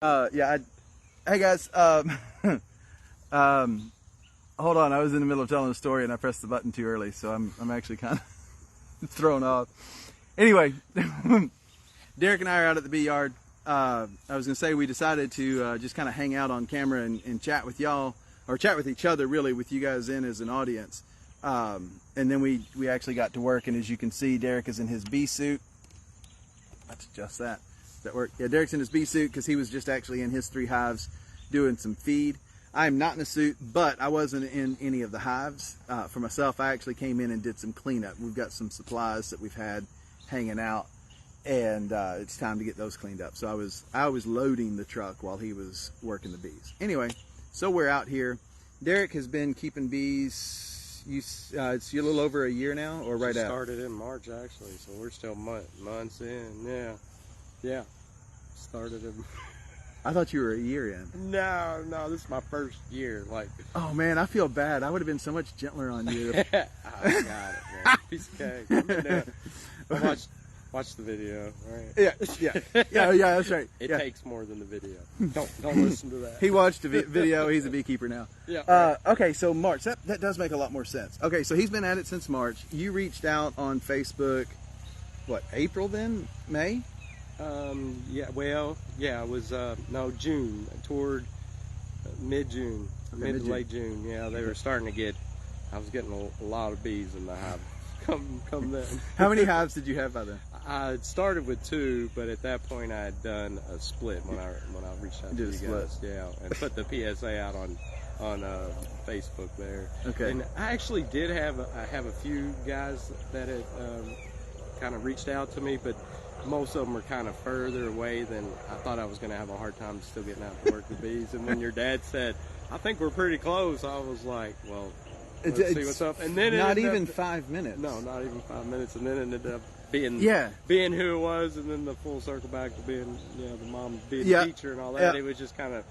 Yeah. Hey guys. Hold on. I was in the middle of telling a story and I pressed the button too early, so I'm actually kind of thrown off. Anyway, Derek and I are out at the bee yard. I was gonna say we decided to just kind of hang out on camera and chat with y'all, or chat with each other, really, with you guys in as an audience. And then we actually got to work, and as you can see, Derek is in his bee suit. Let's adjust that. Does that work? Yeah, Derek's in his bee suit because he was just actually in his 3 hives doing some feed. I'm not in a suit, but I wasn't in any of the hives. For myself, I actually came in and did some cleanup. We've got some supplies that we've had hanging out, and it's time to get those cleaned up. So I was loading the truck while he was working the bees. Anyway, so we're out here. Derek has been keeping bees. It's a little over a year now, or right out? Started in March actually, so we're still months in. Yeah. Started in. I thought you were a year in. No, this is my first year. Like. Oh man, I feel bad. I would have been so much gentler on you. I got it, man. Piece of cake. Watch the video, right? Yeah, that's right. It takes more than the video. Don't listen to that. He watched the video. He's a beekeeper now. Yeah. Right. Okay, so March. That does make a lot more sense. Okay, so he's been at it since March. You reached out on Facebook. What, April then? May? Yeah. Well, yeah. It was June, toward mid-June, mid to late June. Yeah, they were starting to get. I was getting a lot of bees in the hive. Come then. How many hives did you have by then? I started with 2, but at that point I had done a split when I reached out to you guys. Yeah, and put the PSA out on Facebook there. Okay. And I actually did have a few guys that had kind of reached out to me, but most of them were kind of further away than I thought I was going to have a hard time still getting out to work the bees. And when your dad said, "I think we're pretty close," I was like, "Well, let's see what's up." And then not even 5 minutes. No, not even 5 minutes, and then it ended up being who it was, and then the full circle back to being the mom being the teacher and all that. It was just kind of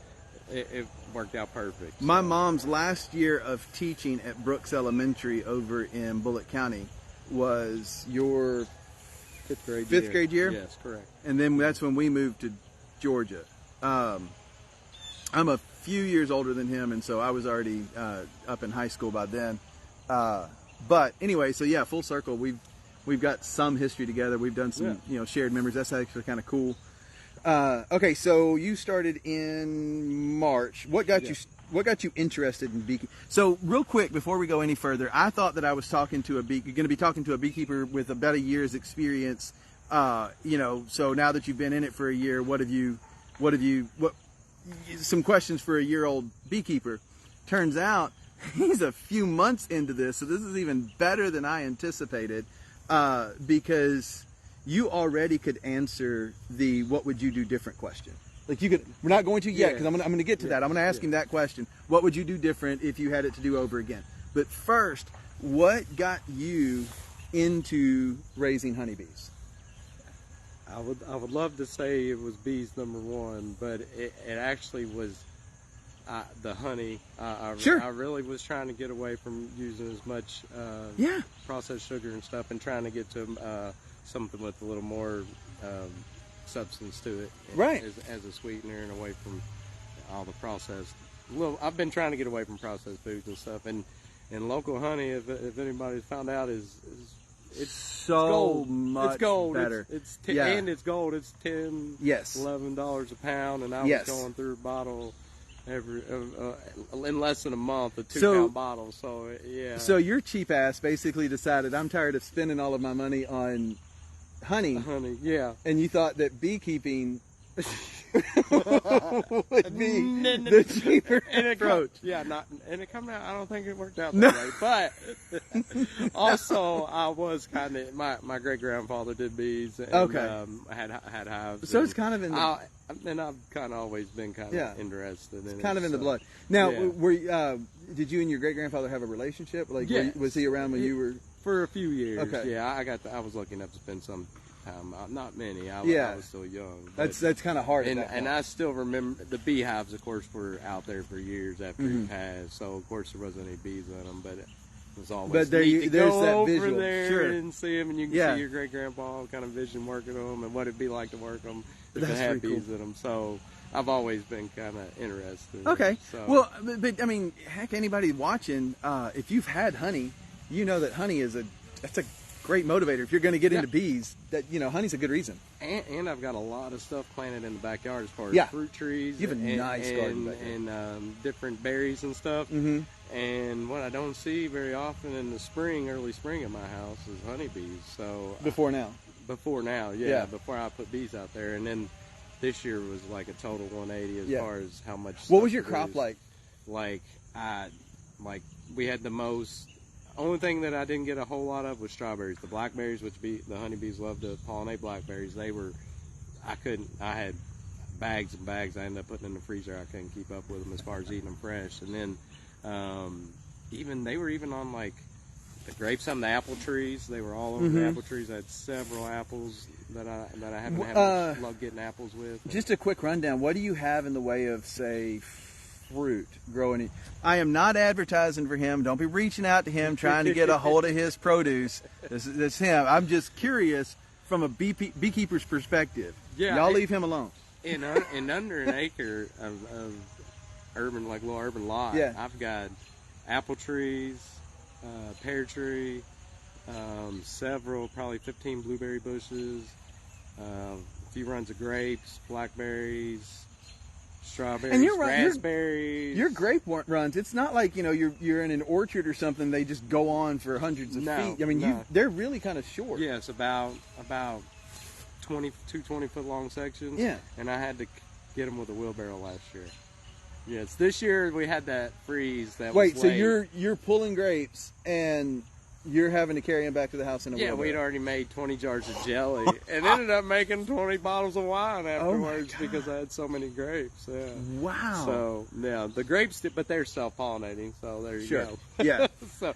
it worked out perfect. My mom's last year of teaching at Brooks Elementary over in Bullitt County was your fifth grade year. Yes, correct. And then that's when we moved to Georgia. I'm a few years older than him, and so I was already up in high school by then. But anyway, so yeah, full circle. We've got some history together. We've done some shared memories. That's actually kind of cool. Okay, so you started in March. What got you interested in beekeeping? So real quick before we go any further, I thought that I was talking to you're going to be talking to a beekeeper with about a year's experience. So now that you've been in it for a year, what some questions for a year-old beekeeper. Turns out he's a few months into this, so this is even better than I anticipated, because you already could answer the "what would you do different" question. Like you could. We're not going to yet, because I'm going to get to that. I'm going to ask him that question. What would you do different if you had it to do over again? But first, what got you into raising honeybees? I would love to say it was bees #1, but it actually was the honey. I really was trying to get away from using as much processed sugar and stuff, and trying to get to something with a little more substance to it, right? As a sweetener, and away from all the processed. I've been trying to get away from processed foods and stuff, and local honey, if anybody's found out, it's so much better. And it's gold. It's $11 a pound, and I was going through a bottle every in less than a month, a 2-pound bottle. So yeah. So your cheap ass basically decided, I'm tired of spending all of my money on honey. And you thought that beekeeping would be the cheaper approach. It come out. I don't think it worked out that way. But also, I was kind of my great grandfather did bees. And, I had hives. So it's kind of in the. And I've kind of always been kind of interested in it. It's kind of in the blood. Now, did you and your great grandfather have a relationship? Like, was he around when you were? For a few years. Okay. Yeah, I was lucky enough to spend some time. Not many. I was still young. That's kind of hard. And I still remember the beehives, of course, were out there for years after he passed. So of course there wasn't any bees in them, but it was always neat to go over there and see them, and you can see your great grandpa kind of vision working them and what it'd be like to work them if it had bees in them. So I've always been kind of interested. Okay. So. Well, but I mean, heck, anybody watching, if you've had honey, you know that honey that's a great motivator. If you're going to get into bees, that honey's a good reason. And I've got a lot of stuff planted in the backyard as far as fruit trees. You have a nice garden back there. And different berries and stuff. Mm-hmm. And what I don't see very often in the spring, early spring at my house, is honeybees. So Before now, yeah. Before I put bees out there, and then this year was like a total 180 as far as how much. What was your crop like? Like we had the most. Only thing that I didn't get a whole lot of was strawberries. The blackberries, which the honeybees love to pollinate blackberries, I had bags and bags I ended up putting in the freezer. I couldn't keep up with them as far as eating them fresh. And then they were even on like the grapes on the apple trees. They were all over the apple trees. I had several apples that I haven't had luck getting apples with. Just a quick rundown. What do you have in the way of, say, fruit growing? I am not advertising for him. Don't be reaching out to him trying to get a hold of his produce. This is him. I'm just curious from a beekeeper's perspective. Yeah, y'all leave him alone. In under an acre of urban, like little urban lot, I've got apple trees, pear tree, several, probably 15 blueberry bushes, a few runs of grapes, blackberries, strawberries, and raspberries. Your grape runs, it's not like you're in an orchard or something. They just go on for hundreds of feet. I mean, they're really kind of short. Yeah, it's about 20-foot long sections. Yeah, and I had to get them with a wheelbarrow last year. Yes, this year we had that freeze. So you're pulling grapes and you're having to carry them back to the house in a wheelbarrow. Yeah, we'd already made 20 jars of jelly and ended up making 20 bottles of wine afterwards because I had so many grapes. Yeah. Wow. So, yeah, the grapes, but they're self-pollinating, so there you go. Yeah.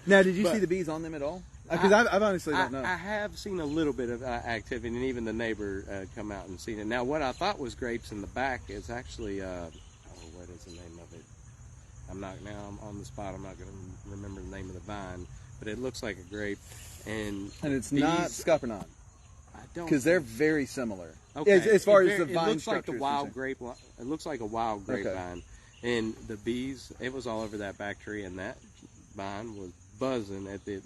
Now, did you see the bees on them at all? Because I honestly don't know. I have seen a little bit of activity, and even the neighbor come out and seen it. Now, what I thought was grapes in the back is actually, what is the name of it? I'm on the spot. I'm not going to remember the name of the vine. But it looks like a grape, and it's not scuppernong. I don't, because they're very similar. Okay. As far as the vine it looks structure. Like the wild grape. It looks like a wild grapevine, and the bees. It was all over that back tree, and that vine was buzzing at the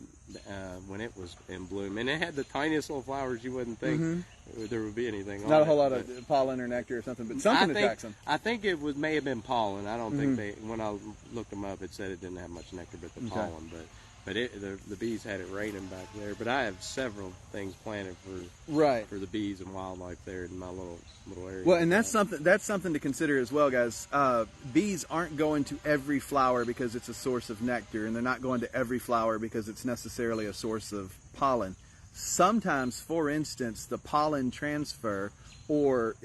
when it was in bloom, and it had the tiniest little flowers. You wouldn't think there would be anything. Not a whole lot of pollen or nectar or something, but something attracts them. I think it may have been pollen. I don't think when I looked them up, it said it didn't have much nectar, but the pollen, But the bees had it raining back there. But I have several things planted for the bees and wildlife there in my little area. Well, and that's something to consider as well, guys. Bees aren't going to every flower because it's a source of nectar, and they're not going to every flower because it's necessarily a source of pollen. Sometimes, for instance, the pollen transfer or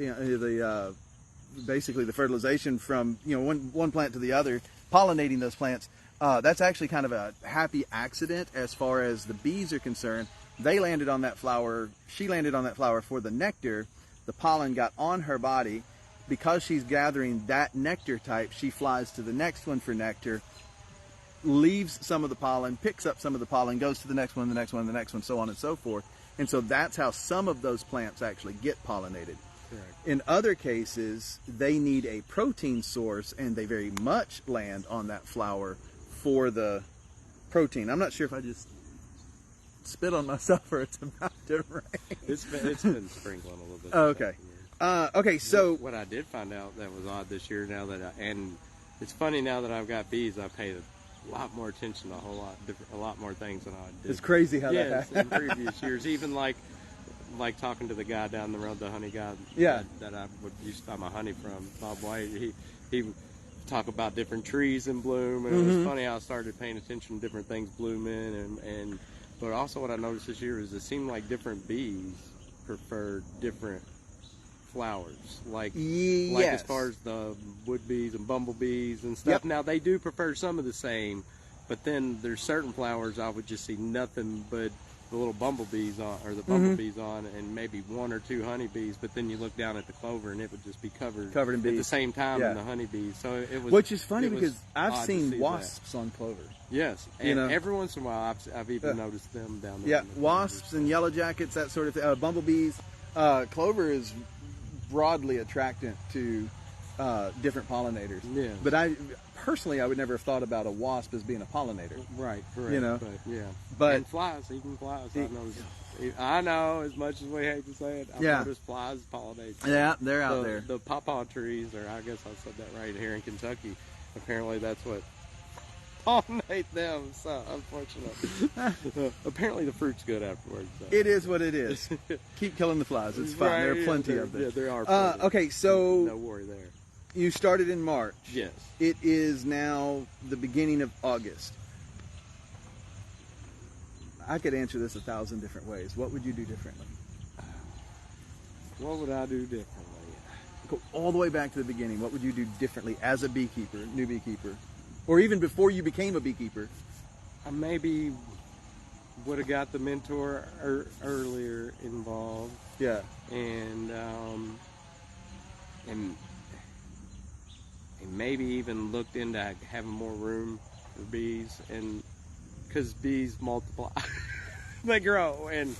basically the fertilization from one plant to the other, pollinating those plants. That's actually kind of a happy accident as far as the bees are concerned. They landed on that flower. She landed on that flower for the nectar. The pollen got on her body. Because she's gathering that nectar type, she flies to the next one for nectar, leaves some of the pollen, picks up some of the pollen, goes to the next one, the next one, the next one, so on and so forth. And so that's how some of those plants actually get pollinated. Correct. In other cases, they need a protein source, and they very much land on that flower for the protein. I'm not sure if I just spit on myself or it's about to rain. It's been sprinkling a little bit. Okay. Okay, so what I did find out that was odd this year, and it's funny now that I've got bees, I paid a lot more attention to a lot more things than I did. It's crazy how that happened. In previous years, even like talking to the guy down the road, the honey guy that I used to buy my honey from, Bob White. He would talk about different trees in bloom, and it was funny how I started paying attention to different things blooming, but also what I noticed this year is it seemed like different bees prefer different flowers, like as far as the wood bees and bumblebees and stuff. Now they do prefer some of the same, but then there's certain flowers I would just see nothing but the little bumblebees on, or the bumblebees on, and maybe one or two honeybees. But then you look down at the clover, and it would just be covered in bees at the same time in the honeybees. So it was, which is funny because I've seen wasps on clover. Yes, and every once in a while I've even noticed them down there. Yeah, wasps and yellow jackets, that sort of thing. Bumblebees. Clover is broadly attractant to different pollinators. Yeah. But personally, I would never have thought about a wasp as being a pollinator. Right, correct. You know? But, yeah. But and flies, even flies. I know, as much as we hate to say it, I've noticed flies pollinate. Yeah, they're out there. The pawpaw trees, or I guess I said that right, here in Kentucky, apparently that's what pollinate them, so unfortunately. Apparently the fruit's good afterwards. So. It is what it is. Keep killing the flies. It's fine. Right, There are plenty of them. Yeah, there are plenty. Okay, so no worry there. You started in March. Yes. It is now the beginning of August. I could answer this 1,000 different ways. What would you do differently? What would I do differently? Go all the way back to the beginning. What would you do differently as a beekeeper, new beekeeper? Or even before you became a beekeeper? I maybe would have got the mentor earlier involved. Yeah. And maybe even looked into having more room for bees, and because bees multiply, they grow, and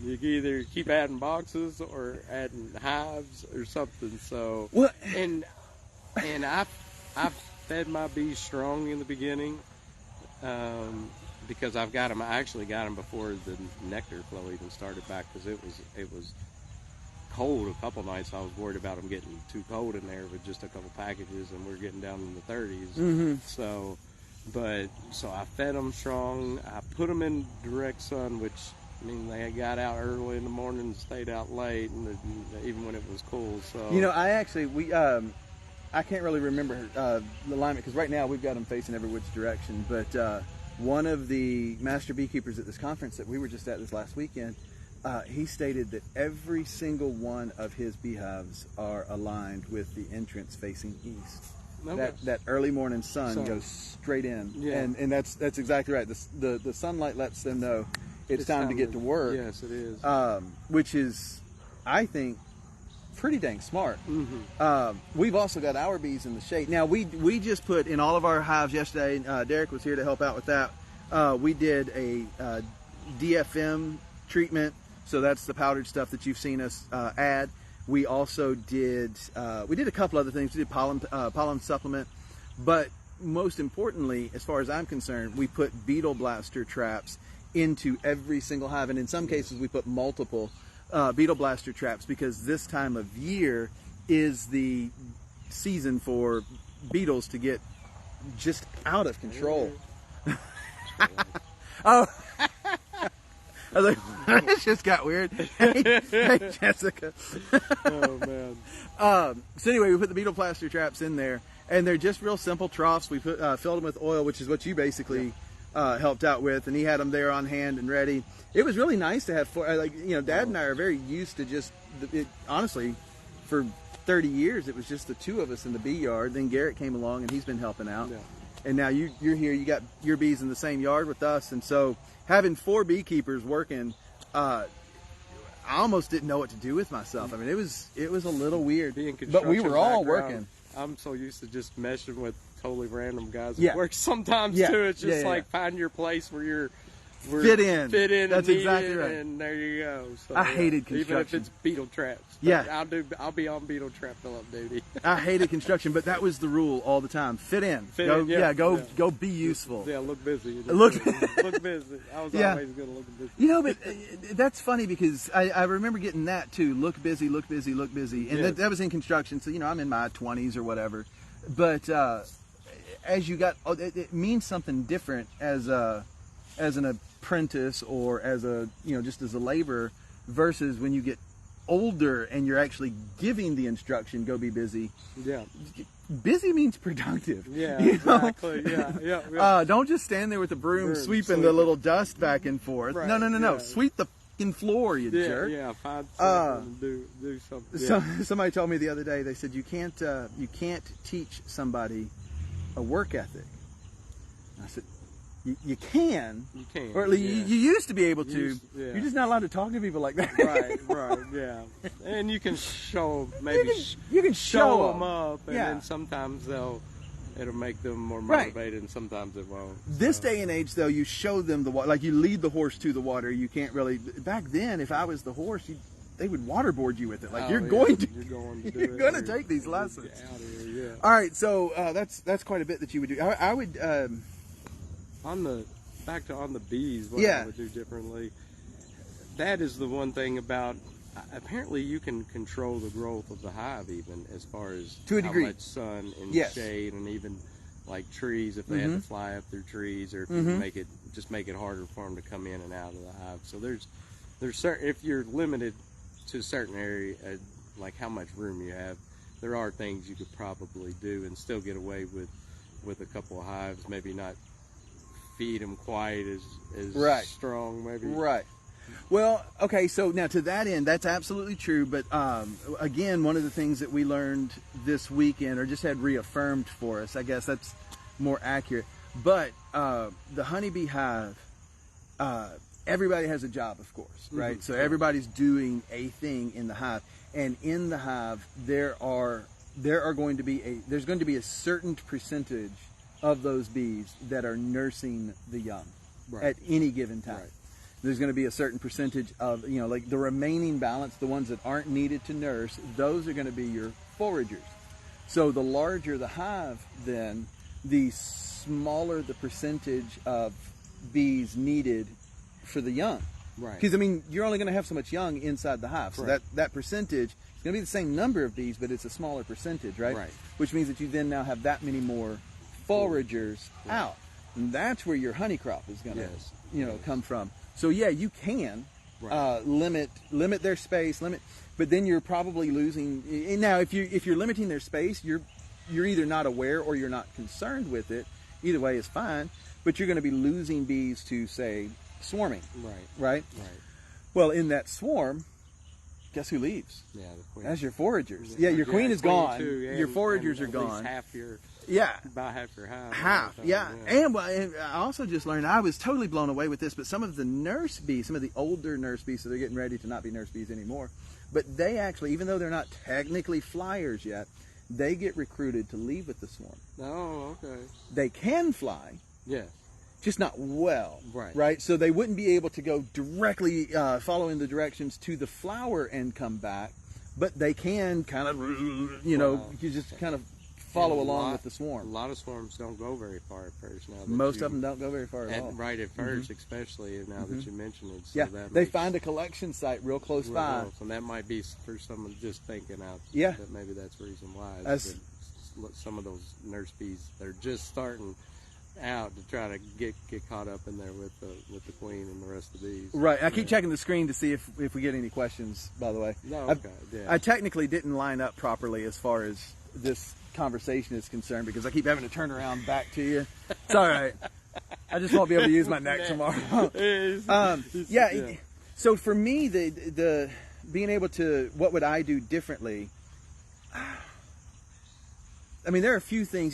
you can either keep adding boxes or adding hives or something. So what? And I fed my bees strong in the beginning, because I've got them. I actually got them before the nectar flow even started back, because it was cold a couple nights. I was worried about them getting too cold in there with just a couple packages, and we're getting down in the 30s. Mm-hmm. So I fed them strong. I put them in direct sun, which, I mean, they got out early in the morning and stayed out late, and even when it was cool. So I can't really remember the alignment, because right now we've got them facing every which direction. But one of the master beekeepers at this conference that we were just at this last weekend, he stated that every single one of his beehives are aligned with the entrance facing east. Okay. That early morning sun goes straight in, and that's exactly right. The sunlight lets them know it's time to get to work. Yes, it is. Which is, I think, pretty dang smart. Mm-hmm. We've also got our bees in the shade. Now we just put in all of our hives yesterday. Derek was here to help out with that. We did a DFM treatment. So that's the powdered stuff that you've seen us add. We also did a couple other things. We did pollen supplement, but most importantly, as far as I'm concerned, we put beetle blaster traps into every single hive, and in some cases we put multiple beetle blaster traps, because this time of year is the season for beetles to get just out of control. Oh. I was like, it just got weird. Hey, Jessica. Oh, man. So anyway, we put the beetle plaster traps in there, and they're just real simple troughs. We filled them with oil, which is what you basically helped out with, and he had them there on hand and ready. It was really nice to have four. Dad and I are very used to just, honestly, for 30 years, it was just the two of us in the bee yard. Then Garrett came along, and he's been helping out. Yeah. And now you're here, you got your bees in the same yard with us, and so having 4 beekeepers working, I almost didn't know what to do with myself. I mean, it was a little weird, but we were all working. I'm so used to just meshing with totally random guys at work sometimes too. It's just find your place where you're fit in. That's exactly right. And there you go. So, I hated construction. Even if it's beetle traps. Yeah. I'll be on beetle trap fill-up duty. I hated construction, but that was the rule all the time. Fit in. Go be useful. Yeah, look busy. Look busy. I was always good at looking busy. You know, but that's funny, because I remember getting that too. Look busy, look busy, look busy. And that was in construction, so I'm in my 20s or whatever. But as you got, it means something different as an apprentice, or as just as a laborer, versus when you get older and you're actually giving the instruction, go be busy. Yeah. Busy means productive. Yeah, exactly. Yeah. Don't just stand there with the broom sweeping the little dust back and forth. Right. No. Yeah. Sweep the fucking floor, you jerk. Yeah, find something and do something. Yeah. Somebody told me the other day, they said you can't teach somebody a work ethic. And I said, you can, or at least you used to be able to. You're just not allowed to talk to people like that. Right, yeah. And you can show, you can show them up, and then sometimes it'll make them more motivated, and sometimes it won't. This day and age, though, you show them the water, like you lead the horse to the water. You can't really. Back then, if I was the horse, they would waterboard you with it. Like you're going to take these lessons. Yeah. All right, so that's quite a bit that you would do. I would on the bees. What yeah. I would do differently. That is the one thing about. Apparently, you can control the growth of the hive even as far as to a degree. How much sun and yes. shade, and even like trees if they have to fly up through trees, or if you make it harder for them to come in and out of the hive. So there's certain, if you're limited to a certain area, like how much room you have, there are things you could probably do and still get away with a couple of hives. Maybe not feed them quite as right. strong, maybe. Right. Well, okay, so now to that end, that's absolutely true. But again, one of the things that we learned this weekend, or just had reaffirmed for us, I guess that's more accurate. But the honeybee hive, everybody has a job, of course, right? So everybody's doing a thing in the hive, and in the hive there's going to be a certain percentage of those bees that are nursing the young at any given time. Right. There's going to be a certain percentage of, like the remaining balance, the ones that aren't needed to nurse, those are going to be your foragers. So the larger the hive, then, the smaller the percentage of bees needed for the young. Right. Because, I mean, you're only going to have so much young inside the hive. So that percentage is going to be the same number of bees, but it's a smaller percentage, right? Right. Which means that you then now have that many more foragers out. And that's where your honey crop is going to, come from. So yeah, you can limit their space, but then you're probably losing. Now, if you're limiting their space, you're either not aware or you're not concerned with it. Either way is fine, but you're going to be losing bees to, say, swarming. Right. Well, in that swarm, guess who leaves? Yeah, the queen. That's your foragers. Yeah, your queen is gone. Too, your foragers are gone. Half your. Yeah. About half your hive. Half, yeah. And I also just learned, I was totally blown away with this, but some of the nurse bees, some of the older nurse bees, so they're getting ready to not be nurse bees anymore, but they actually, even though they're not technically flyers yet, they get recruited to leave with the swarm. Oh, okay. They can fly. Yeah. Just not well. Right. So they wouldn't be able to go directly following the directions to the flower and come back, but they can kind of, you just kind of follow along with the swarm. A lot of swarms don't go very far at first. Most of them don't go very far at all. Right at first, especially now that you mention it. So they find a collection site real close by. And that might be for someone just thinking out. Yeah. That maybe that's the reason why. Some of those nurse bees, they're just starting out to try to get caught up in there with the queen and the rest of the bees. Right. I keep checking the screen to see if we get any questions, by the way. No, okay. I technically didn't line up properly as far as this conversation is concerned because I keep having to turn around back to you. It's all right. I just won't be able to use my neck tomorrow. So for me, the being able to, what would I do differently? I mean, there are a few things,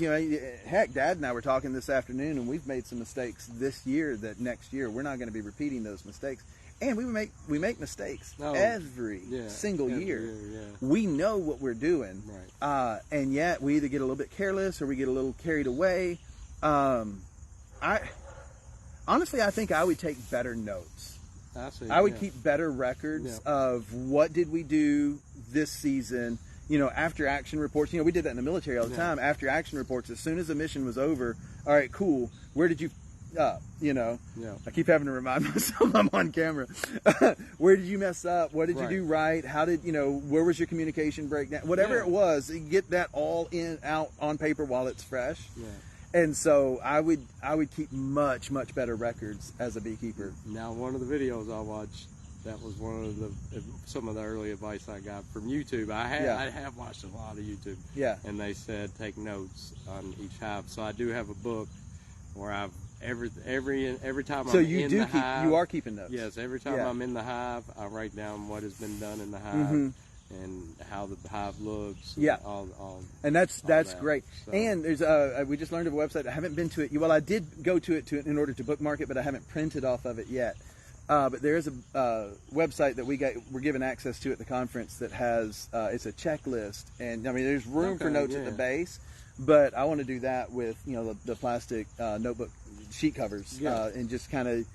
heck, Dad and I were talking this afternoon, and we've made some mistakes this year that next year we're not going to be repeating those mistakes. And we make mistakes every single year. We know what we're doing, and yet we either get a little bit careless or we get a little carried away. Honestly, I think I would take better notes. I would keep better records of what did we do this season. After action reports, we did that in the military all the time. After action reports, as soon as the mission was over, all right, cool. Where did you, I keep having to remind myself I'm on camera. Where did you mess up? What did you do right? How did, where was your communication breakdown? Whatever it was, get that all out on paper while it's fresh. Yeah. And so I would keep much, much better records as a beekeeper. Now, one of the videos I watched, that was some of the early advice I got from YouTube. I have watched a lot of YouTube. Yeah. And they said take notes on each hive. So I do have a book where I've every time so I'm you in do the keep, hive. You are keeping notes. Yes. Every time I'm in the hive, I write down what has been done in the hive and how the hive looks. And all and that's great. So, and there's we just learned of a website. I haven't been to it. Well, I did go to it in order to bookmark it, but I haven't printed off of it yet. But there is a website that we're given access to at the conference that has it's a checklist, and I mean there's room for notes at the base, but I want to do that with the plastic notebook sheet covers and just kind of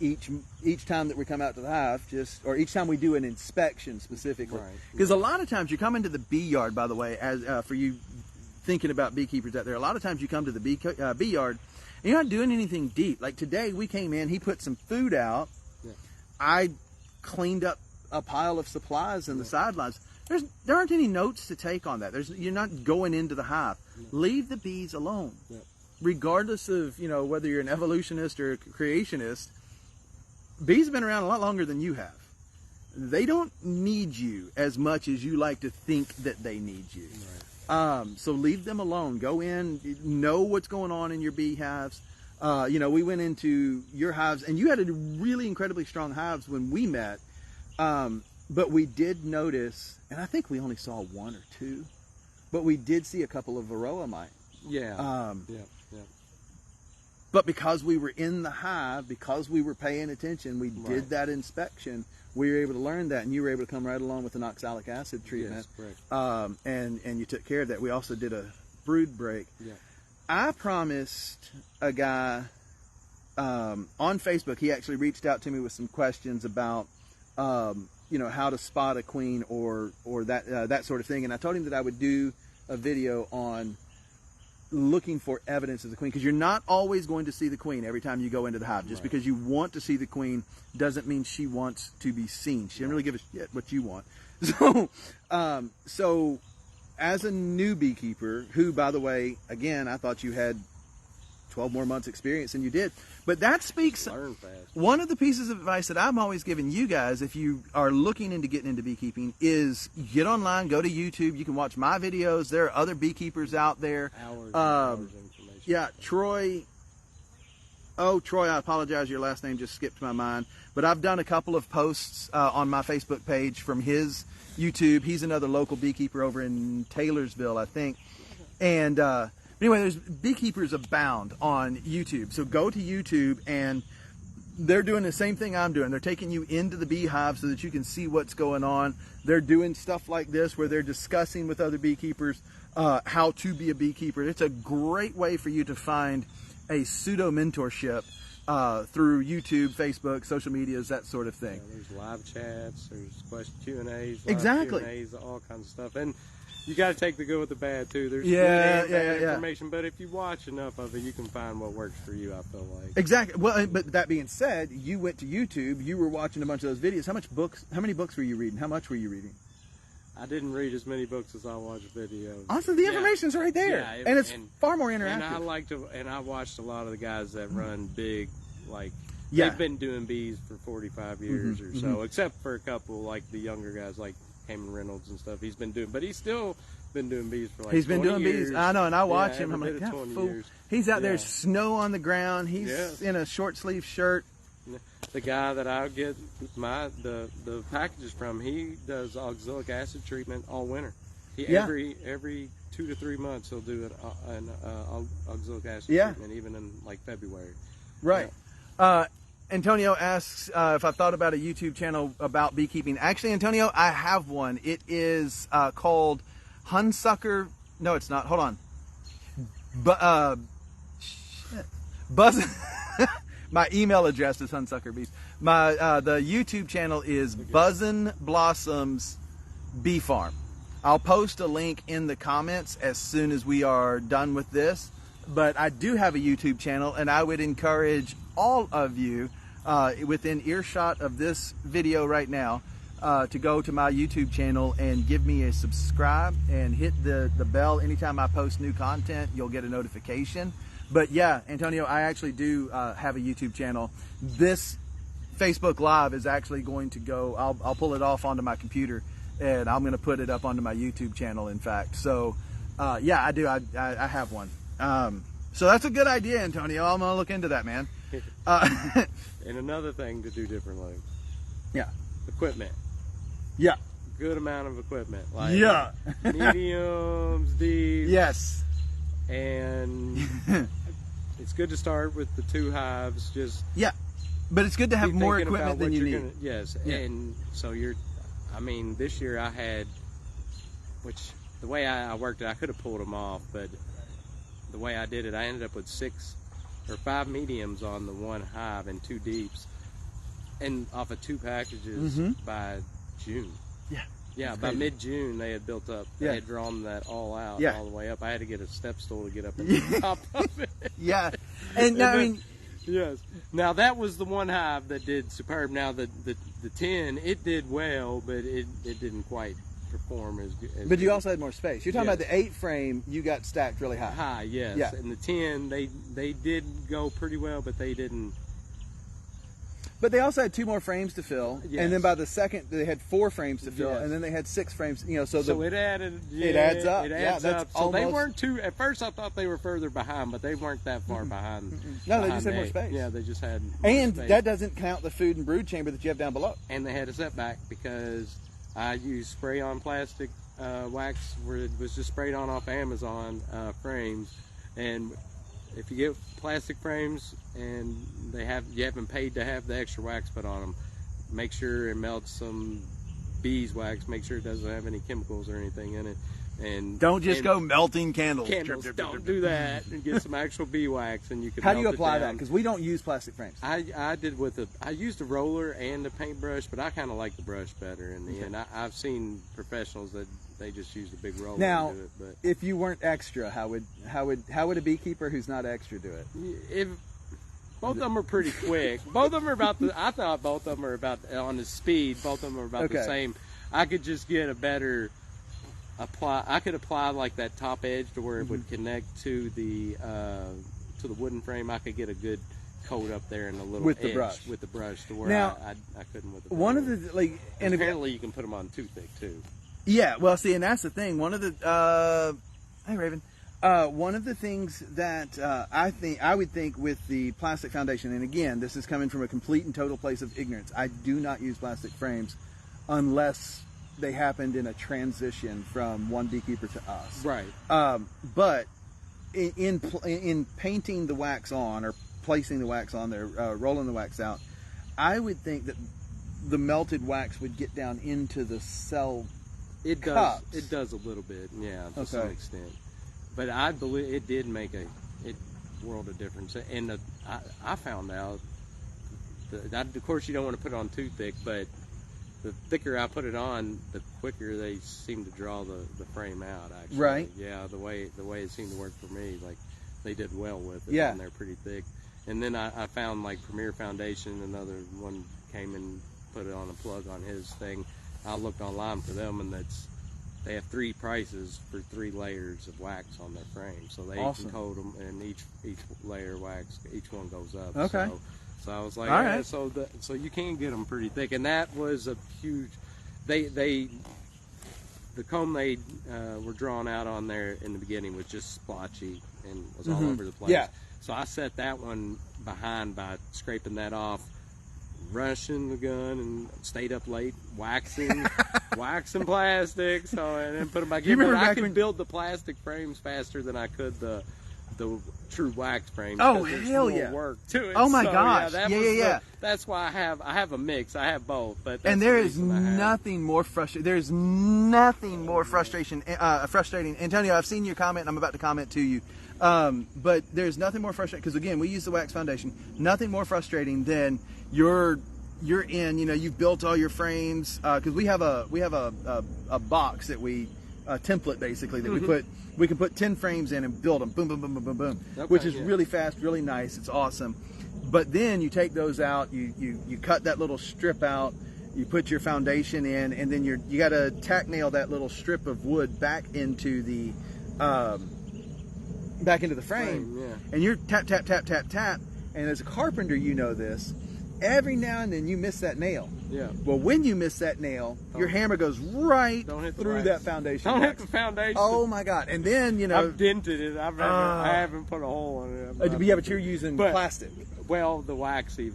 each time that we come out to the hive, or each time we do an inspection specifically. Because Right. a lot of times you come into the bee yard, by the way, as for you thinking about beekeepers out there, a lot of times you come to the bee yard and you're not doing anything deep. Like today we came in, he put some food out. Yeah. I cleaned up a pile of supplies in the sidelines. There aren't any notes to take on that. You're not going into the hive. Leave the bees alone. Yeah. Regardless of, whether you're an evolutionist or a creationist, bees have been around a lot longer than you have. They don't need you as much as you like to think that they need you. Right. So leave them alone. Go in, know what's going on in your beehives. We went into your hives, and you had a really incredibly strong hives when we met. But we did notice, and I think we only saw one or two, but we did see a couple of varroa mite. Yeah. But because we were in the hive, because we were paying attention, we did that inspection, we were able to learn that, and you were able to come right along with an oxalic acid treatment. Yes, correct. And you took care of that. We also did a brood break. Yeah. I promised a guy on Facebook, he actually reached out to me with some questions about how to spot a queen or that sort of thing, and I told him that I would do a video on looking for evidence of the queen, because you're not always going to see the queen every time you go into the hive. Just because you want to see the queen doesn't mean she wants to be seen. She doesn't really give a shit what you want. So as a new beekeeper, who, by the way, again, I thought you had 12 more months experience than you did, but that speaks. Learn fast. One of the pieces of advice that I'm always giving you guys, if you are looking into getting into beekeeping, is get online, go to YouTube. You can watch my videos. There are other beekeepers out there. Hours of information. Yeah, Troy. Oh, Troy, I apologize. Your last name just skipped my mind. But I've done a couple of posts on my Facebook page from his YouTube. He's another local beekeeper over in Taylorsville, I think. And anyway, there's beekeepers abound on YouTube. So go to YouTube, and they're doing the same thing I'm doing. They're taking you into the beehive so that you can see what's going on. They're doing stuff like this where they're discussing with other beekeepers how to be a beekeeper. It's a great way for you to find a pseudo mentorship through YouTube, Facebook, social medias, that sort of thing. Yeah, there's live chats, there's question Q&As, Exactly. Q&As, all kinds of stuff. And you got to take the good with the bad too. There's Yeah, good and yeah, bad yeah. information, but if you watch enough of it, you can find what works for you, I feel like. Exactly. Well, but that being said, you went to YouTube, you were watching a bunch of those videos. How many books were you reading? How much were you reading? I didn't read as many books as I watched videos. Also, the information's right there. Yeah, and it's far more interactive. And I watched a lot of the guys that run big, Yeah. they've been doing bees for 45 years or so, except for a couple, like the younger guys, like Cameron Reynolds and stuff. He's still been doing bees for like 20 years. Bees. I know, and I watch him. every I'm like, bit that of 20 fool. years. He's out there, Yeah. snow on the ground. He's in a short sleeve shirt. The guy that I get the packages from, he does oxalic acid treatment all winter. Every 2 to 3 months he'll do an oxalic acid treatment, even in like February. Right. Yeah. Antonio asks if I've thought about a YouTube channel about beekeeping. Actually, Antonio, I have one. It is called Hunsucker. No, it's not. Hold on. Buzz. My email address is Hunsucker Bees. The YouTube channel is Buzzin' Blossoms Bee Farm. I'll post a link in the comments as soon as we are done with this. But I do have a YouTube channel, and I would encourage all of you within earshot of this video right now to go to my YouTube channel and give me a subscribe and hit the bell. Anytime I post new content, you'll get a notification. But yeah, Antonio, I actually do have a YouTube channel. This Facebook Live is actually going to go, I'll pull it off onto my computer, and I'm going to put it up onto my YouTube channel, in fact. So yeah, I do. I have one. So that's a good idea, Antonio. I'm going to look into that, man. And another thing to do differently. Yeah. Equipment. Yeah. Good amount of equipment. Like Yeah. mediums, deep. Yes. And it's good to start with the 2 hives. Just but it's good to have be more thinking equipment about than what you you're need. Yes. Yeah. And so this year I had, which the way I worked it, I could have pulled them off, but the way I did it, I ended up with 5 mediums on the 1 hive and 2 deeps. and off of 2 packages by June. Yeah, by mid-June they had built up. They had drawn that all out, all the way up. I had to get a step stool to get up on the top of it. And now, I mean, yes. Now that was the one hive that did superb. Now the 10, it did well, but it didn't quite perform as good. But you also had more space. You're talking about the 8 frame. You got stacked really high. High, yes. Yeah. And the 10, they did go pretty well, but they didn't. But they also had 2 more frames to fill, and then by the second they had 4 frames to fill, and then they had 6 frames. You know, so it added. It adds up. It adds up. So they weren't too. At first, I thought they were further behind, but they weren't that far behind. No, they just had more space. Yeah, they just had. And space. that doesn't count the food and brood chamber that you have down below. And they had a setback because I used spray-on plastic wax, where it was just sprayed on off Amazon frames, and if you get plastic frames and you haven't paid to have the extra wax put on them, make sure it melts some beeswax. Make sure it doesn't have any chemicals or anything in it. And don't just go melting candles. Don't do that. And get some actual beeswax, and you can. How do you apply that? Because we don't use plastic frames. I used a roller and a paintbrush, but I kind of like the brush better in the end. I've seen professionals that they just use a big roller now, to do it. But if you weren't extra, how would a beekeeper who's not extra do it? If both of them are pretty quick. Both of them are I thought both of them are about on the speed. Both of them are about the same. I could just get a better apply. I could apply like that top edge to where it would connect to the wooden frame. I could get a good coat up there and a little with edge the brush to where now, I couldn't with the brush. One of the and apparently you can put them on too thick too. Yeah, well, see, and that's the thing. One of the hey Raven, one of the things that I would think with the plastic foundation, and again, this is coming from a complete and total place of ignorance. I do not use plastic frames unless they happened in a transition from one beekeeper to us. Right. But in painting the wax on or placing the wax on there, rolling the wax out, I would think that the melted wax would get down into the cell. It does. It does a little bit, yeah, to some extent. But I believe it did make a world of difference. And I found out that, of course, you don't want to put it on too thick, but the thicker I put it on, the quicker they seem to draw the frame out. Actually, right? Yeah, the way it seemed to work for me, like they did well with it. Yeah, and they're pretty thick. And then I found like Premier Foundation, another one came and put it on a plug on his thing. I looked online for them, and they have 3 prices for 3 layers of wax on their frame, so they can coat them, and each layer of wax, each one goes up. Okay. So I was like, all right. So you can get them pretty thick, and that was a huge. The comb they were drawn out on there in the beginning was just splotchy and was all over the place. Yeah. So I set that one behind by scraping that off, rushing the gun, and stayed up late waxing plastic. So and then put them back in. But I could build the plastic frames faster than I could the true wax frames. Oh hell yeah! Work to it. Oh my gosh! Yeah. That's why I have a mix. I have both. But and there is nothing more frustrating. There's nothing more frustrating. Antonio, I've seen your comment, and I'm about to comment to you. But there's nothing more frustrating because again, we use the wax foundation. Nothing more frustrating than you're in. You know, you've built all your frames because we have a box that we template basically that we can put 10 frames in and build them. Boom, boom, boom, boom, boom, boom. Okay, which is really fast, really nice. It's awesome. But then you take those out. You cut that little strip out. You put your foundation in, and then you got to tack nail that little strip of wood back into the frame. Yeah. And you're tap, tap, tap, tap, tap. And as a carpenter, you know this. Every now and then you miss that nail. Yeah. Well, when you miss that nail, your hammer goes right through that foundation. Don't hit the foundation. Oh my God! And then I've dented it. I haven't put a hole in it. Yeah, but you're using plastic. Well, the wax sheet.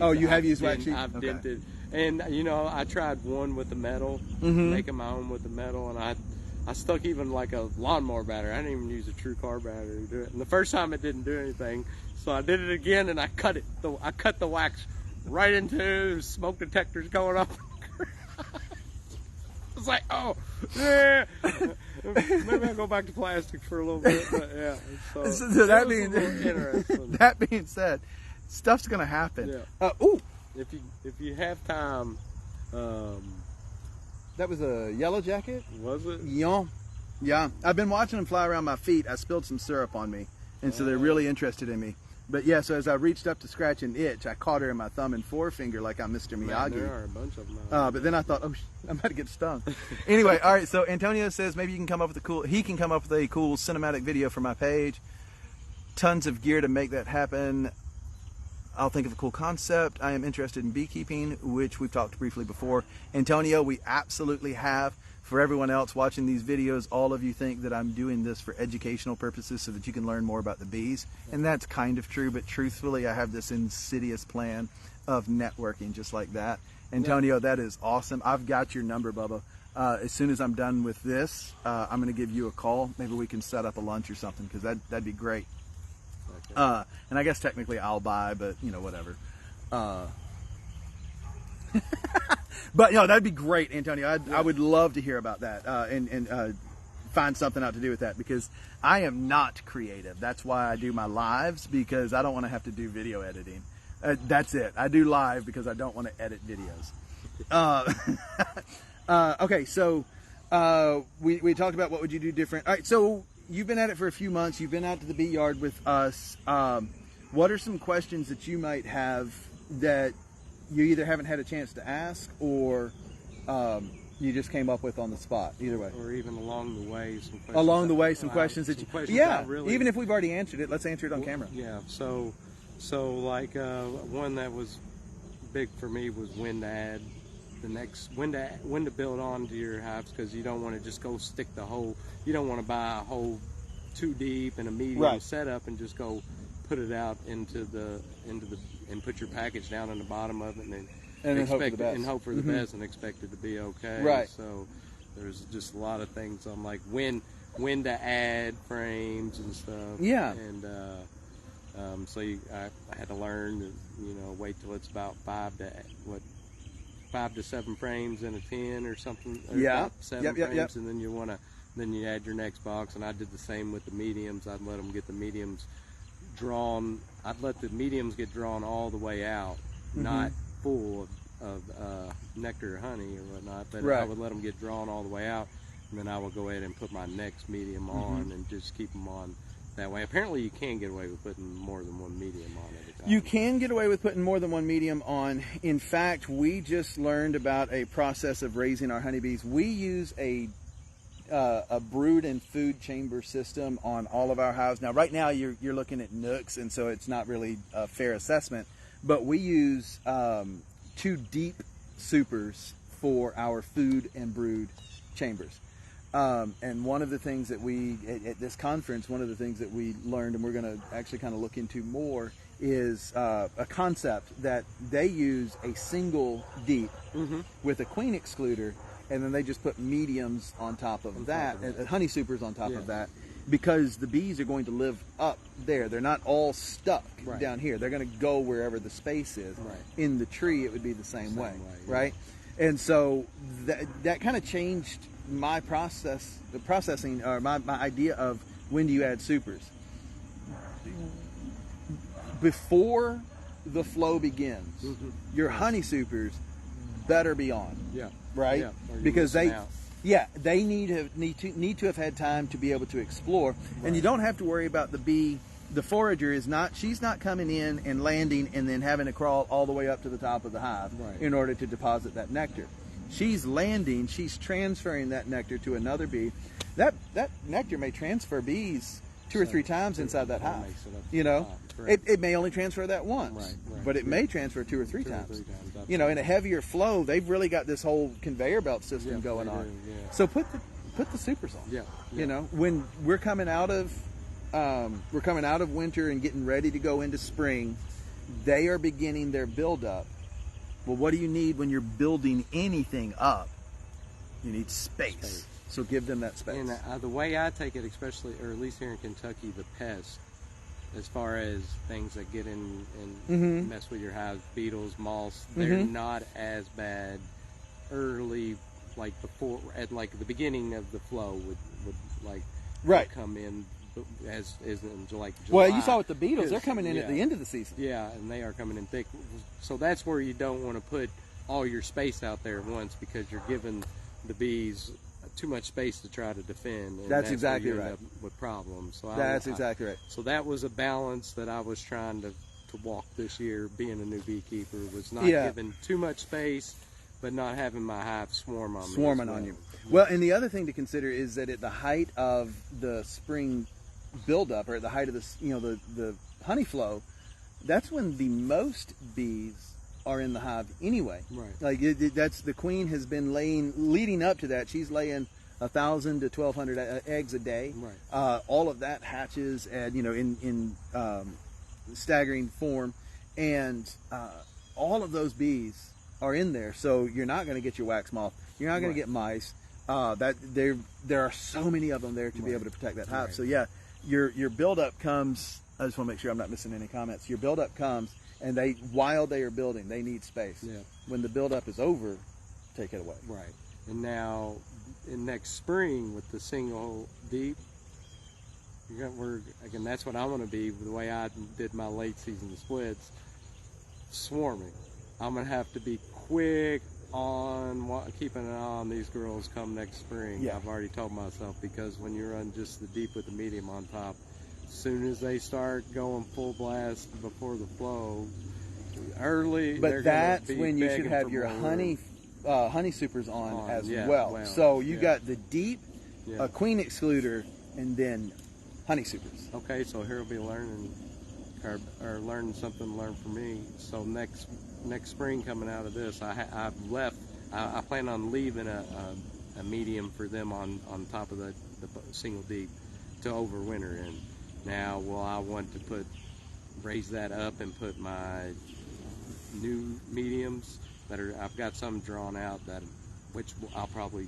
Oh, you have used wax sheet. I've dented, and I tried one with the metal, making my own with the metal, and I stuck even like a lawnmower battery. I didn't even use a true car battery to do it. And the first time it didn't do anything. So I did it again, and I cut it. I cut the wax right into smoke detectors going up. It's like, oh, yeah. Maybe I'll go back to plastic for a little bit. But yeah. So that being said, stuff's gonna happen. Yeah. if you have time, that was a yellow jacket. Was it? Yeah. I've been watching them fly around my feet. I spilled some syrup on me, and so they're really interested in me. But yeah, so as I reached up to scratch an itch, I caught her in my thumb and forefinger like I'm Mr. Miyagi. Man, there are a bunch of them. But then I thought, oh, I'm about to get stung. Anyway, all right. So Antonio says maybe you can come up with a cool. He can come up with a cool cinematic video for my page. Tons of gear to make that happen. I'll think of a cool concept. I am interested in beekeeping, which we've talked briefly before. Antonio, we absolutely have. For everyone else watching these videos, all of you think that I'm doing this for educational purposes so that you can learn more about the bees. And that's kind of true, but truthfully, I have this insidious plan of networking just like that. Antonio, that is awesome. I've got your number, Bubba. As soon as I'm done with this, I'm going to give you a call. Maybe we can set up a lunch or something, because that'd be great. Okay. And I guess technically I'll buy, but you know, whatever. But no, that'd be great, Antonio. I would love to hear about that and find something out to do with that, because I am not creative. That's why I do my lives, because I don't want to have to do video editing. That's it. I do live because I don't want to edit videos. Okay, so we talked about what would you do different. All right, so you've been at it for a few months. You've been out to the bee yard with us. What are some questions that you might have that you either haven't had a chance to ask, or you just came up with on the spot? Either way, or even along the way, some questions. Along the way, some questions that you really, even if we've already answered it, let's answer it on camera. Yeah. So like one that was big for me was when to add the next, when to build onto your hives, because you don't want to just go stick the whole. You don't want to buy a hole too deep and a medium setup and just go put it out into the and put your package down in the bottom of it and then hope for the best. And hope for the best and expect it to be okay. Right. So there's just a lot of things on like when to add frames and stuff. Yeah. And so I had to learn to, wait till it's about 5 to 7 frames in a 10 or something. Or yeah. 7 frames, and then then you add your next box. And I did the same with the mediums. I'd let them get the mediums drawn. I'd let the mediums get drawn all the way out, not full of nectar or honey or whatnot, but I would let them get drawn all the way out, and then I would go ahead and put my next medium on and just keep them on that way. Apparently you can get away with putting more than one medium on at a time. You can get away with putting more than one medium on. In fact, we just learned about a process of raising our honeybees. We use a brood and food chamber system on all of our hives. Now, right now you're looking at nooks, and so it's not really a fair assessment, but we use 2 deep supers for our food and brood chambers. And one of the things that at this conference, one of the things that we learned, and we're going to actually kind of look into more, is a concept that they use a single deep with a queen excluder, and then they just put mediums on top of that, honey supers on top of that, because the bees are going to live up there. They're not all stuck down here. They're going to go wherever the space is. Right. In the tree, it would be the same way, right? And so that kind of changed my processing, or my idea of when do you add supers. Before the flow begins, your honey supers better be on. Yeah. Right? Yeah. Because they need to have had time to be able to explore. Right. And you don't have to worry about the bee. The forager she's not coming in and landing and then having to crawl all the way up to the top of the hive in order to deposit that nectar. She's landing, she's transferring that nectar to another bee. That nectar may transfer bees 2 or 3 times inside that hive. It may only transfer that once, but it may transfer 2 or 3 times. In a heavier flow, they've really got this whole conveyor belt system going on. So put the supers on. When we're coming out of winter and getting ready to go into spring, they are beginning their buildup. Well, what do you need when you're building anything up? You need space. So give them that space. And the way I take it, especially, or at least here in Kentucky, the pests, as far as things that get in and mess with your hives, beetles, moths, they're not as bad early, like before, at like the beginning of the flow would come in as in like July. Well, you saw with the beetles, they're coming in at the end of the season. Yeah, and they are coming in thick. So that's where you don't want to put all your space out there at once, because you're giving the bees too much space to try to defend. And that's exactly where you right. end up with problems. So that's exactly right. So that was a balance that I was trying to walk this year, being a new beekeeper, was not giving too much space, but not having my hive swarming on you. Well, and the other thing to consider is that at the height of the spring buildup, or at the height of the honey flow, that's when the most bees are in the hive anyway. Right. Like that's the queen has been leading up to that. She's laying 1,000 to 1,200 eggs a day. Right. All of that hatches, and in staggering form, and all of those bees are in there. So you're not going to get your wax moth. You're not going to get mice. There are so many of them there to be able to protect that hive. So yeah, your buildup comes. I just want to make sure I'm not missing any comments. Your buildup comes, and while they are building, they need space. Yeah. When the buildup is over, take it away. Right. And now, in next spring with the single deep, again, that's what I want to be. The way I did my late season splits, swarming. I'm gonna have to be quick on keeping an eye on these girls come next spring. Yeah. I've already told myself, because when you run just the deep with the medium on top, as soon as they start going full blast before the flow, early. But that's when you should have your honey supers on as well. So you got the deep, a queen excluder, and then honey supers. Okay, so here we'll be learning, or learning something to learn from me. So next spring coming out of this, I plan on leaving a medium for them on top of the single deep to overwinter in. Now, will I want to raise that up and put my new mediums I've got some drawn out, which I'll probably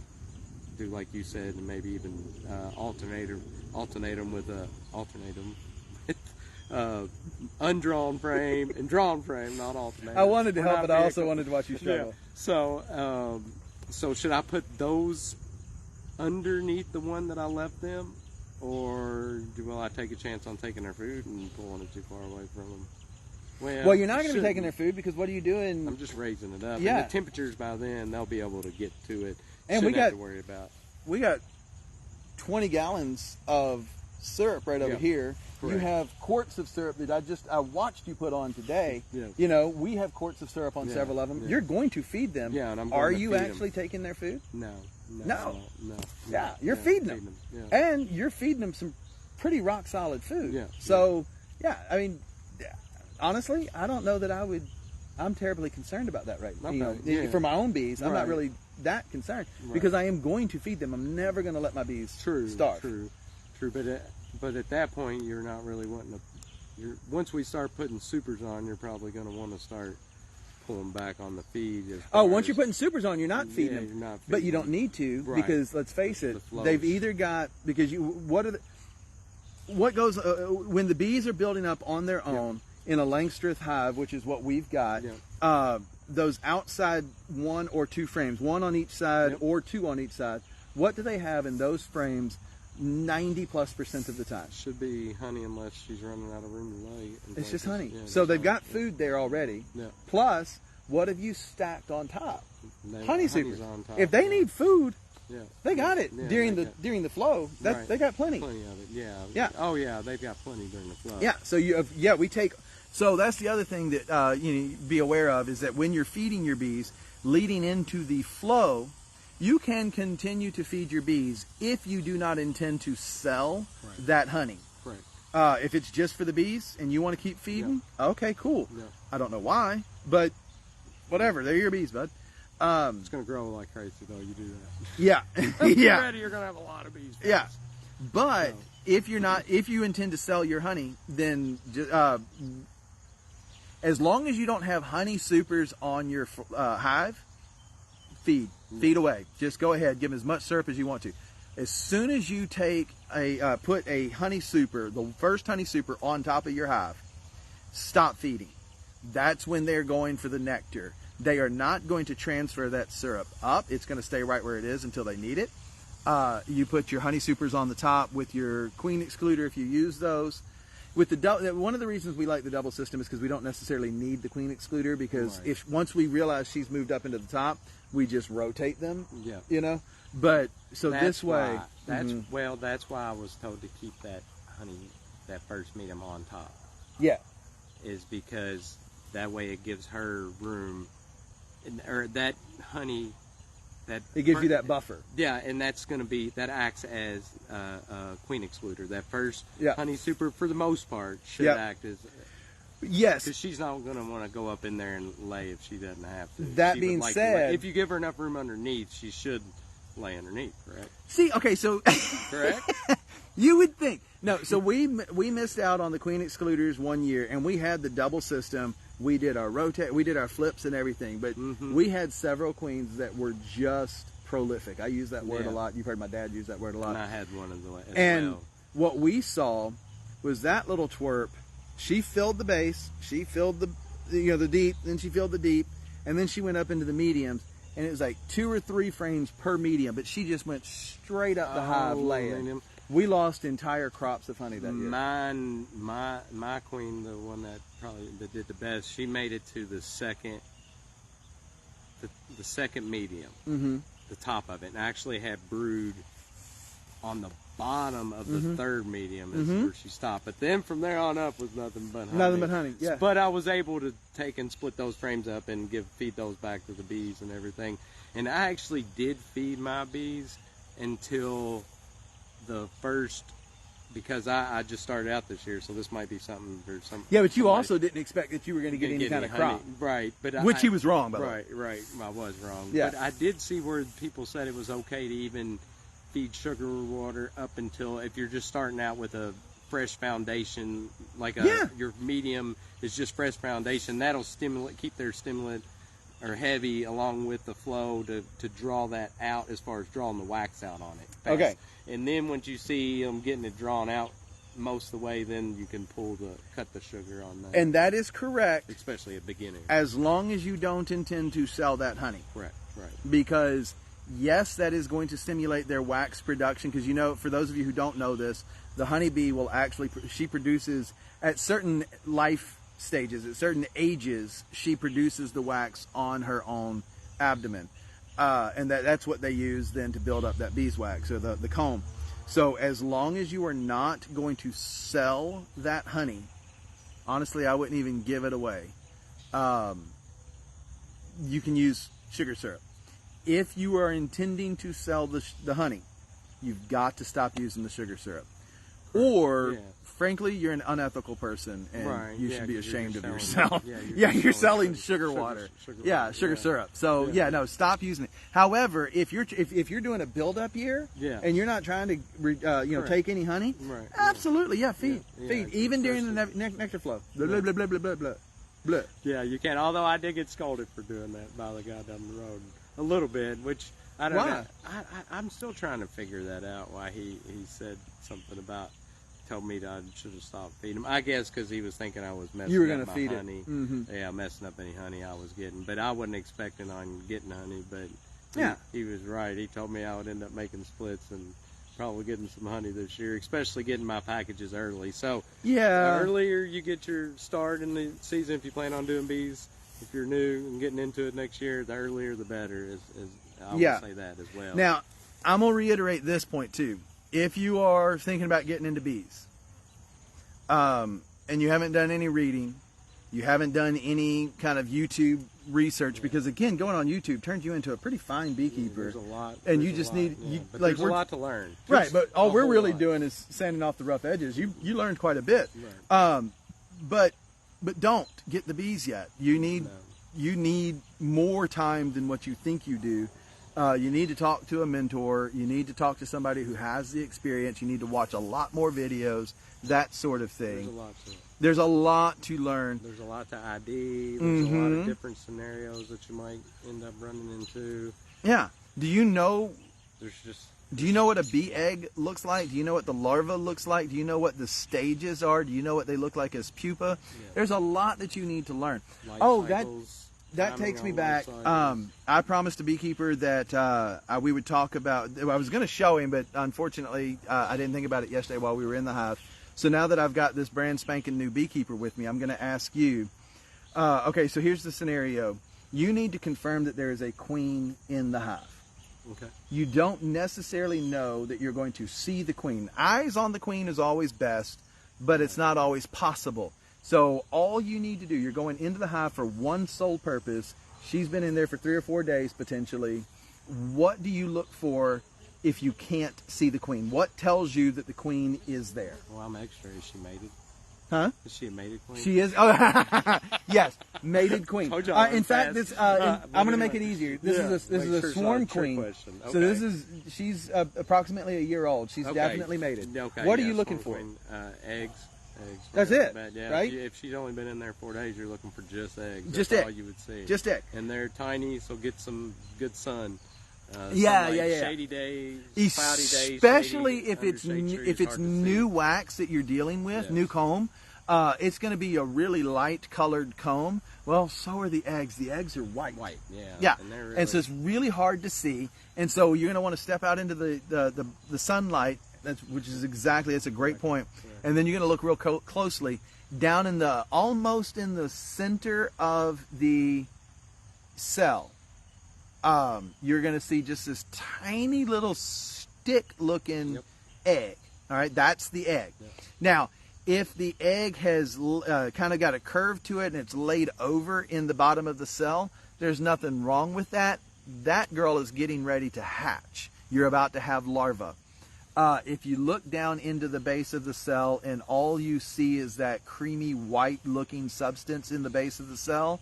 do like you said, and maybe even alternate them with undrawn frame and drawn frame, not alternate. I wanted to help, but I also wanted to watch you struggle. Yeah. So should I put those underneath the one that I left them, or will I take a chance on taking their food and pulling it too far away from them? Well, you're not going to be taking their food, because what are you doing? I'm just raising it up. Yeah. And the temperatures by then, they'll be able to get to it. And we have to worry about. We got 20 gallons of syrup right over here. Correct. You have quarts of syrup that I watched you put on today. Yeah. You know, we have quarts of syrup on several of them. Yeah. You're going to feed them. Yeah, and I'm going Are to you feed actually them. taking their food? No. Yeah, you're feeding them. Yeah. And you're feeding them some pretty rock solid food. Yeah. So, I mean, honestly, I don't know that I'm terribly concerned about that right now. For my own bees, I'm not really that concerned, because I am going to feed them. I'm never going to let my bees starve. True. But at that point, you're not really wanting to. Once we start putting supers on, you're probably going to want to start pulling back on the feed. Once you're putting supers on, you're not feeding them. You're not feeding but you don't need to, because let's face it, they've either got what goes when the bees are building up on their own in a Langstroth hive, which is what we've got. Those outside 1 or 2 frames, 1 on each side or 2 on each side. What do they have in those frames 90+% of the time? Should be honey, unless she's running out of room to lay. It's just honey. So they've got food there already. Yeah. Plus, what have you stacked on top? Honey supers. On top. If they need food, they got it during the flow. They got plenty. Plenty of it. Yeah. Oh yeah, they've got plenty during the flow. Yeah. So we take. So that's the other thing that you need to be aware of, is that when you're feeding your bees leading into the flow, you can continue to feed your bees if you do not intend to sell that honey. Right. If it's just for the bees and you want to keep feeding, okay, cool. Yeah. I don't know why, but whatever. They're your bees, bud. It's going to grow like crazy, though. You do that. Yeah. Already you're going to have a lot of bees. Yeah. But if you intend to sell your honey, then as long as you don't have honey supers on your hive, feed away. Just go ahead, give them as much syrup as you want to. As soon as you put a honey super, the first honey super on top of your hive, stop feeding. That's when they're going for the nectar. They are not going to transfer that syrup up. It's going to stay right where it is until they need it. You put your honey supers on the top with your queen excluder if you use those. With the one of the reasons we like the double system is because we don't necessarily need the queen excluder, because if once we realize she's moved up into the top, we just rotate them. Yeah. You know, but so that's this way. Well, that's why I was told to keep that honey, that first medium on top. Yeah. Is because that way it gives her room, or that honey. It gives you that buffer. Yeah, and that's going to be, that acts as a queen excluder. That first honey super, for the most part, should act as... Yes. Because she's not going to want to go up in there and lay if she doesn't have to. That being said... If you give her enough room underneath, she should lay underneath, correct? See, okay, so... Correct? You would think. No, so we missed out on the queen excluders one year, and we had the double system. We did our we did our flips and everything, but we had several queens that were just prolific. I use that word a lot. You've heard my dad use that word a lot. And I had one of the as and well. What we saw was that little twerp. She filled the base, she filled the the deep, then she filled the deep, and then she went up into the mediums, and it was like 2 or 3 frames per medium, but she just went straight up the hive laying. We lost entire crops of honey that year. My queen, the one that did the best, she made it to the second medium, the top of it, and actually had brood on the bottom of the third medium is where she stopped. But then from there on up was nothing but honey. Nothing but honey, yeah. But I was able to take and split those frames up and feed those back to the bees and everything. And I actually did feed my bees until the first, because I just started out this year, so this might be something for some. Yeah, but you also didn't expect that you were going to get any kind of crop, right? But he was wrong, by the way. Right. I was wrong. Yeah. But I did see where people said it was okay to even feed sugar water up until, if you're just starting out with a fresh foundation, like your medium is just fresh foundation, that'll keep their stimulant or heavy along with the flow to draw that out, as far as drawing the wax out on it fast. Okay. And then once you see them getting it drawn out most of the way, then you can cut the sugar on that. And that is correct. Especially at beginning. As long as you don't intend to sell that honey. Right. Because yes, that is going to stimulate their wax production, because for those of you who don't know this, the honeybee will actually, she produces at certain life stages, at certain ages, she produces the wax on her own abdomen. And that's what they use then to build up that beeswax, or the comb. So as long as you are not going to sell that honey, honestly, I wouldn't even give it away. You can use sugar syrup. If you are intending to sell the honey, you've got to stop using the sugar syrup. Or, frankly, you're an unethical person, and you should be ashamed of yourself. You're selling sugar water. Sugar syrup. So no, stop using it. However, if you're doing a build-up year, and you're not trying to take any honey, absolutely, feed. Even during the nectar flow. Blah, blah, blah, blah, blah, blah, blah, blah. Yeah, you can. Although I did get scolded for doing that by the guy down the road a little bit, which I don't know. I'm still trying to figure that out. Why he said something about, told me that I should have stopped feeding him. I guess because he was thinking I was messing up my honey. Yeah, messing up any honey I was getting. But I wasn't expecting on getting honey. But he was right. He told me I would end up making splits and probably getting some honey this year, especially getting my packages early. So the earlier you get your start in the season, if you plan on doing bees, if you're new and getting into it next year, the earlier the better. I would say that as well. Now, I'm going to reiterate this point too. If you are thinking about getting into bees, and you haven't done any reading, you haven't done any kind of YouTube research, because again, going on YouTube turns you into a pretty fine beekeeper. There's a lot. And you just need, there's a lot to learn. Right, but all we're really doing is sanding off the rough edges. You learned quite a bit. Right. But don't get the bees yet. You need more time than what you think you do. You need to talk to a mentor. You need to talk to somebody who has the experience. You need to watch a lot more videos, that sort of thing. There's a lot to learn. There's a lot to ID. There's a lot of different scenarios that you might end up running into. Yeah. Do you know Do you know what a bee egg looks like? Do you know what the larva looks like? Do you know what the stages are? Do you know what they look like as pupa? Yeah. There's a lot that you need to learn. Life cycles. that takes me back. I promised a beekeeper that we would talk about. I was going to show him, but unfortunately, I didn't think about it yesterday while we were in the hive. So now that I've got this brand spanking new beekeeper with me, I'm going to ask you. Okay, so here's the scenario. You need to confirm that there is a queen in the hive. Okay. You don't necessarily know that you're going to see the queen. Eyes on the queen is always best, but it's not always possible. So all you need to do, you're going into the hive for one sole purpose. She's been in there for 3 or 4 days potentially. What do you look for if you can't see the queen? What tells you that the queen is there? Well, I'm extra. Is she mated? Huh? Is she a mated queen? She is. Oh, yes, mated queen. In fact, this I'm going to make it easier. This is a swarm queen. Okay. So she's approximately a year old. She's definitely mated. Okay, what are you looking for? Eggs. That's it, yeah, right? If she's only been in there 4 days, you're looking for just eggs. Just That's egg. all you would see. Just egg. And they're tiny, so get some good sun. Yeah. Shady days, cloudy days. Especially if it's new wax that you're dealing with, yes. New comb. It's going to be a really light colored comb. Well, so are the eggs. The eggs are white. White, yeah. Yeah, And so it's really hard to see. And so you're going to want to step out into the sunlight. It's a great point. Yeah. And then you're going to look real closely down in almost in the center of the cell. You're going to see just this tiny little stick-looking egg. All right, that's the egg. Yep. Now, if the egg has kind of got a curve to it and it's laid over in the bottom of the cell, there's nothing wrong with that. That girl is getting ready to hatch. You're about to have larvae. If you look down into the base of the cell and all you see is that creamy white looking substance in the base of the cell,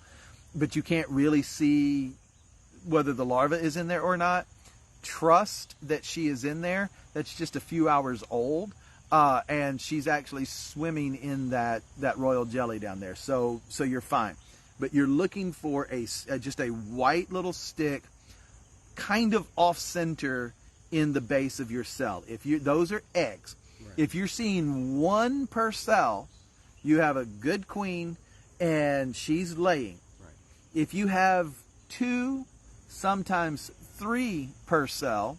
but you can't really see whether the larva is in there or not, trust that she is in there. That's just a few hours old. And she's actually swimming in that royal jelly down there. So you're fine. But you're looking for just a white little stick kind of off center in the base of your cell. Those are eggs. Right. If you're seeing one per cell, you have a good queen and she's laying. Right. If you have 2, sometimes 3 per cell,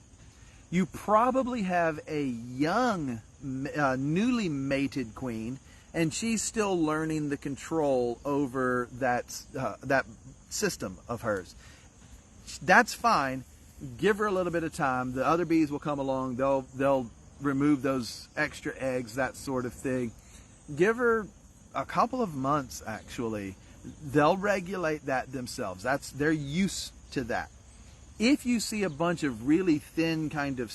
you probably have a young, newly mated queen, and she's still learning the control over that system of hers. That's fine. Give her a little bit of time. The other bees will come along. They'll remove those extra eggs, that sort of thing. Give her a couple of months, actually. They'll regulate that themselves. They're used to that. If you see a bunch of really thin kind of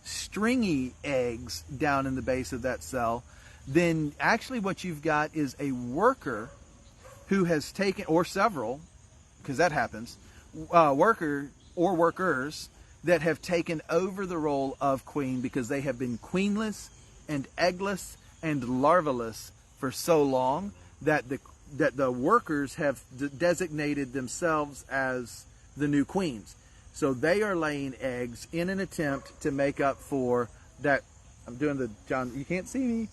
stringy eggs down in the base of that cell, then actually what you've got is a worker who has taken, or several, because that happens, worker or workers that have taken over the role of queen because they have been queenless and eggless and larvaless for so long that the workers have designated themselves as the new queens. So they are laying eggs in an attempt to make up for that. I'm doing the John, you can't see me.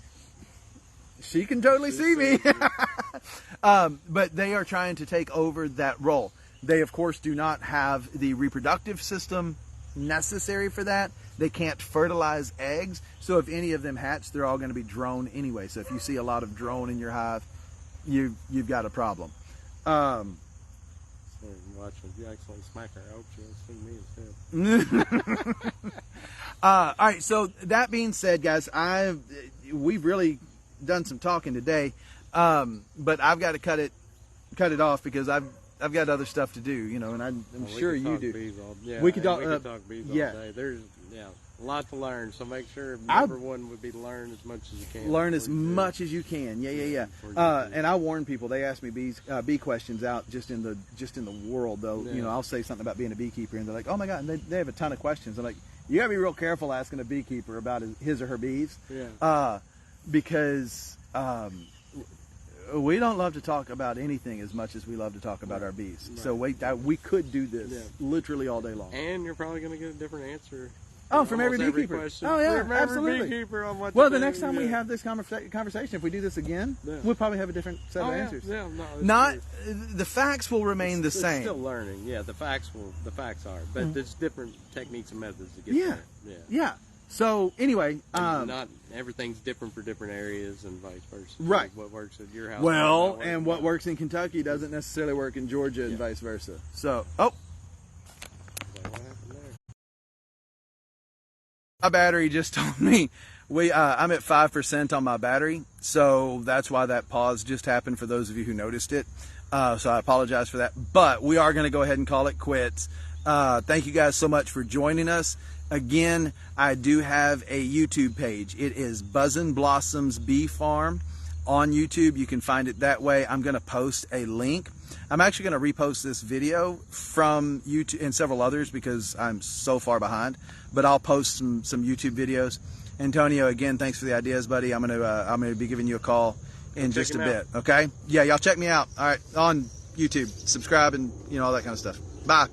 She can totally see me. But they are trying to take over that role. They, of course, do not have the reproductive system necessary for that. They can't fertilize eggs. So if any of them hatch, they're all going to be drone anyway. So if you see a lot of drone in your hive, you've got a problem. Watch if you accidentally smack her. I hope she doesn't see me instead. All right. So that being said, guys, we've really done some talking today, but I've got to cut it off because I've got other stuff to do, and I'm sure you do. We could talk bees all day. There's a lot to learn, so make sure number one would be to learn as much as you can. Learn as much as you can. Yeah. And I warn people. They ask me bee questions out just in the world though. Yeah. I'll say something about being a beekeeper, and they're like, "Oh my God!" And they have a ton of questions. I'm like, "You gotta be real careful asking a beekeeper about his or her bees, because we don't love to talk about anything as much as we love to talk about our bees. Right. So we could do this literally all day long. And you're probably going to get a different answer Oh, from every almost beekeeper. question. Oh yeah, From absolutely. Every beekeeper on what Well, to the do, next time we have this conversation, if we do this again, Yeah. we'll probably have a different set of yeah, answers. Yeah, no, it's Not true. the facts will remain the It's same. still learning. Yeah, the facts are, but there's different techniques and methods to get Yeah. there. Yeah. Yeah. So anyway, And not everything's different for different areas and vice versa. Right. What works at your house. well, might not and work. what works in Kentucky doesn't necessarily work in Georgia, and Yeah. vice versa. So, oh, What happened there? my battery just told me I'm at 5% on my battery, so that's why that pause just happened for those of you who noticed it. So I apologize for that, but we are going to go ahead and call it quits. Thank you guys so much for joining us. Again, I do have a YouTube page. It is Buzzin' Blossoms Bee Farm on YouTube. You can find it that way. I'm going to post a link. I'm actually going to repost this video from YouTube and several others because I'm so far behind, but I'll post some YouTube videos. Antonio, again, thanks for the ideas, buddy. I'm gonna be giving you a call in just a bit. Okay? Yeah, y'all check me out. All right, on YouTube, subscribe and all that kind of stuff. Bye.